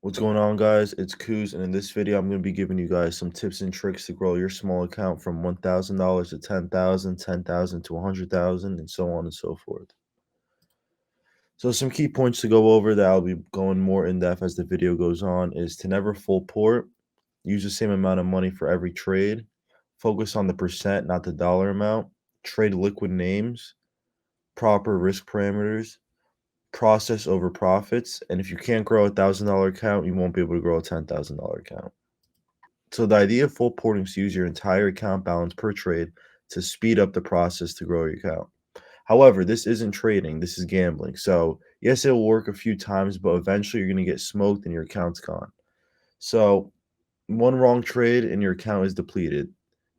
What's going on, guys? It's Kuz, and in this video, I'm going to be giving you guys some tips and tricks to grow your small account from $1,000 to 10,000, 10,000 to 100,000, and so on and so forth. So some key points to go over that I'll be going more in depth as the video goes on is to never full port, use the same amount of money for every trade, focus on the percent, not the dollar amount, trade liquid names, proper risk parameters, process over profits, and if you can't grow $1,000 account, you won't be able to grow a $10,000 account. So the idea of full porting is to use your entire account balance per trade to speed up the process to grow your account. However, this isn't trading, this is gambling. So yes, it will work a few times, but eventually you're going to get smoked and your account's gone. So one wrong trade and your account is depleted.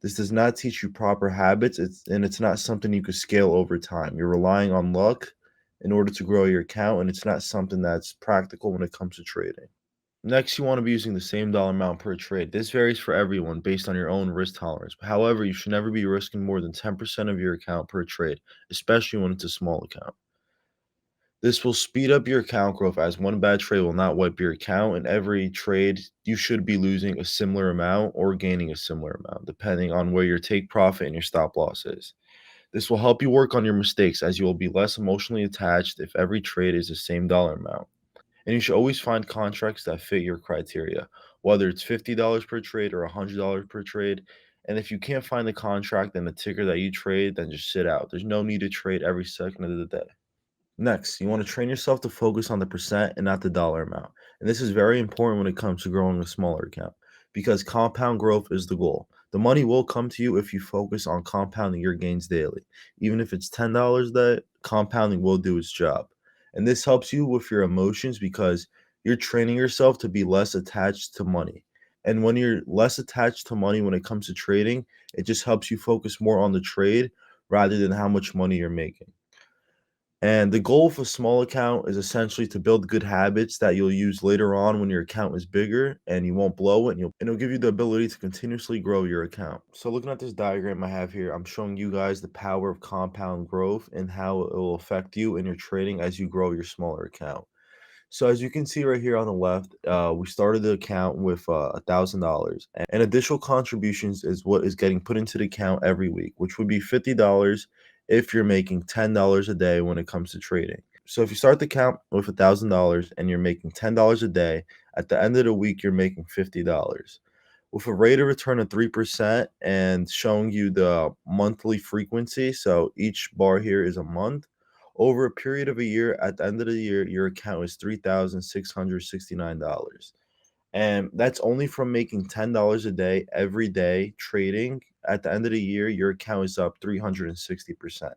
This does not teach you proper habits, it's not something you could scale over time. You're relying on luck in order to grow your account, and it's not something that's practical when it comes to trading. Next, you want to be using the same dollar amount per trade. This varies for everyone based on your own risk tolerance. However, you should never be risking more than 10% of your account per trade, especially when it's a small account. This will speed up your account growth as one bad trade will not wipe your account. In every trade, you should be losing a similar amount or gaining a similar amount, depending on where your take profit and your stop loss is. This will help you work on your mistakes as you will be less emotionally attached if every trade is the same dollar amount. And you should always find contracts that fit your criteria, whether it's $50 per trade or $100 per trade. And if you can't find the contract and the ticker that you trade, then just sit out. There's no need to trade every second of the day. Next, you want to train yourself to focus on the percent and not the dollar amount. And this is very important when it comes to growing a smaller account because compound growth is the goal. The money will come to you if you focus on compounding your gains daily. Even if it's $10 that compounding will do its job. And this helps you with your emotions because you're training yourself to be less attached to money. And when you're less attached to money when it comes to trading, it just helps you focus more on the trade rather than how much money you're making. And the goal of a small account is essentially to build good habits that you'll use later on when your account is bigger and you won't blow it and it'll give you the ability to continuously grow your account. So looking at this diagram I have here, I'm showing you guys the power of compound growth and how it will affect you in your trading as you grow your smaller account. So as you can see right here on the left, we started the account with $1,000, and additional contributions is what is getting put into the account every week, which would be $50 if you're making $10 a day when it comes to trading. So if you start the account with $1,000 and you're making $10 a day, at the end of the week you're making $50. With a rate of return of 3% and showing you the monthly frequency, so each bar here is a month. Over a period of a year, at the end of the year, your account is $3,669. And that's only from making $10 a day every day trading. At the end of the year, your account is up 360%.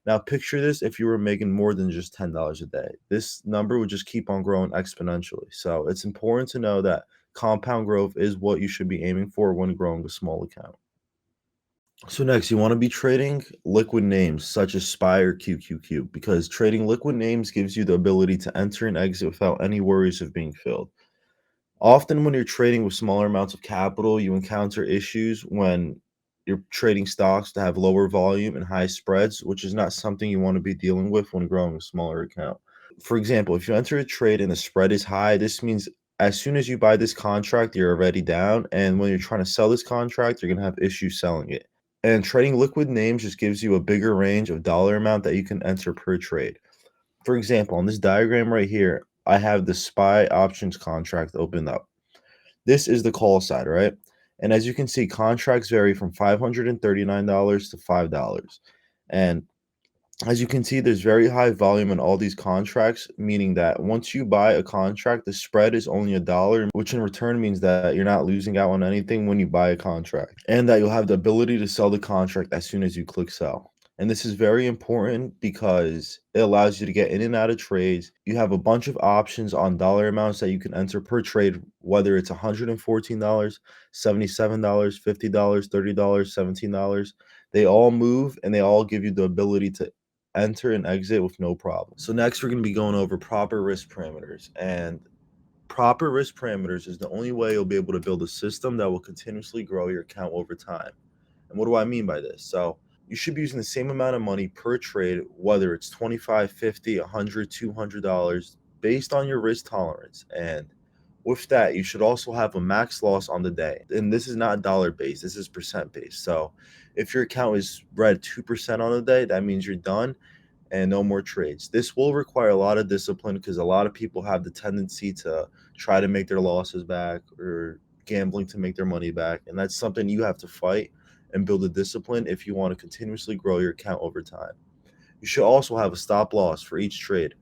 Now, picture this if you were making more than just $10 a day. This number would just keep on growing exponentially. So it's important to know that compound growth is what you should be aiming for when growing a small account. So next, you want to be trading liquid names such as SPY or QQQ because trading liquid names gives you the ability to enter and exit without any worries of being filled. Often when you're trading with smaller amounts of capital, you encounter issues when you're trading stocks that have lower volume and high spreads, which is not something you want to be dealing with when growing a smaller account. For example, if you enter a trade and the spread is high, this means as soon as you buy this contract, you're already down. And when you're trying to sell this contract, you're going to have issues selling it. And trading liquid names just gives you a bigger range of dollar amount that you can enter per trade. For example, on this diagram right here, I have the SPY options contract opened up. This is the call side, right? And as you can see, contracts vary from $539 to $5. And as you can see, there's very high volume in all these contracts, meaning that once you buy a contract, the spread is only $1, which in return means that you're not losing out on anything when you buy a contract, and that you'll have the ability to sell the contract as soon as you click sell. And this is very important because it allows you to get in and out of trades. You have a bunch of options on dollar amounts that you can enter per trade, whether it's $114, $77, $50, $30, $17. They all move and they all give you the ability to enter and exit with no problem. So next we're going to be going over proper risk parameters, and proper risk parameters is the only way you'll be able to build a system that will continuously grow your account over time. And what do I mean by this? So you should be using the same amount of money per trade, whether it's 25, 50, 100, $200, based on your risk tolerance. And With that, you should also have a max loss on the day. And this is not dollar based, this is percent based. So if your account is red 2% on the day, that means you're done and no more trades. This will require a lot of discipline because a lot of people have the tendency to try to make their losses back or gambling to make their money back. And that's something you have to fight and build a discipline if you want to continuously grow your account over time. You should also have a stop loss for each trade,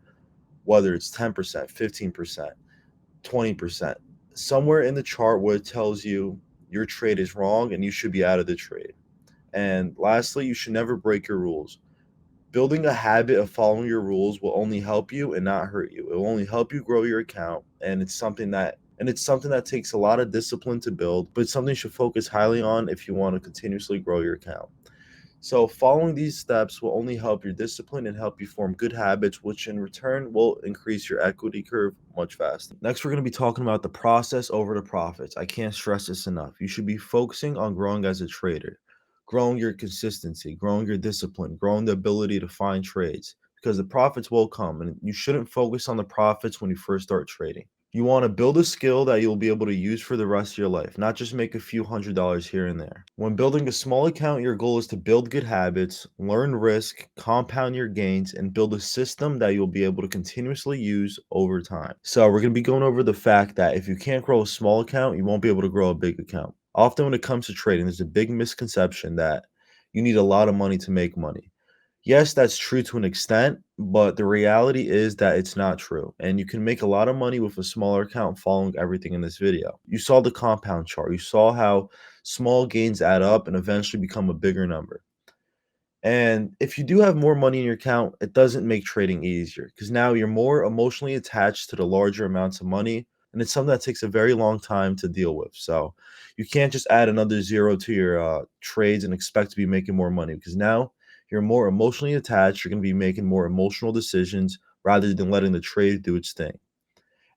whether it's 10%, 15%, 20%, somewhere in the chart where it tells you your trade is wrong and you should be out of the trade. And lastly, you should never break your rules. Building a habit of following your rules will only help you and not hurt you. It will only help you grow your account, and it's something that takes a lot of discipline to build, but it's something you should focus highly on if you want to continuously grow your account. So, following these steps will only help your discipline and help you form good habits, which in return will increase your equity curve much faster. Next, we're going to be talking about the process over the profits. I can't stress this enough. You should be focusing on growing as a trader, growing your consistency, growing your discipline, growing the ability to find trades because the profits will come, and you shouldn't focus on the profits when you first start trading. You want to build a skill that you'll be able to use for the rest of your life, not just make a few $100s here and there. When building a small account, your goal is to build good habits, learn risk, compound your gains, and build a system that you'll be able to continuously use over time. So, we're going to be going over the fact that if you can't grow a small account, you won't be able to grow a big account. Often, when it comes to trading, there's a big misconception that you need a lot of money to make money. Yes, that's true to an extent, but the reality is that it's not true. And you can make a lot of money with a smaller account following everything in this video. You saw the compound chart. You saw how small gains add up and eventually become a bigger number. And if you do have more money in your account, it doesn't make trading easier because now you're more emotionally attached to the larger amounts of money. And it's something that takes a very long time to deal with. So you can't just add another zero to your trades and expect to be making more money because now you're more emotionally attached. You're going to be making more emotional decisions rather than letting the trade do its thing.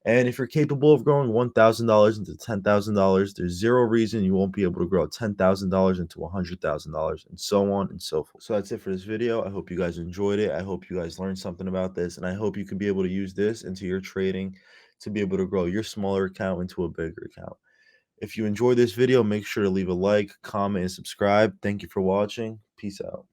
And if you're capable of growing $1,000 into $10,000, there's zero reason you won't be able to grow $10,000 into $100,000 and so on and so forth. So that's it for this video. I hope you guys enjoyed it. I hope you guys learned something about this, and I hope you can be able to use this into your trading to be able to grow your smaller account into a bigger account. If you enjoyed this video, make sure to leave a like, comment, and subscribe. Thank you for watching. Peace out.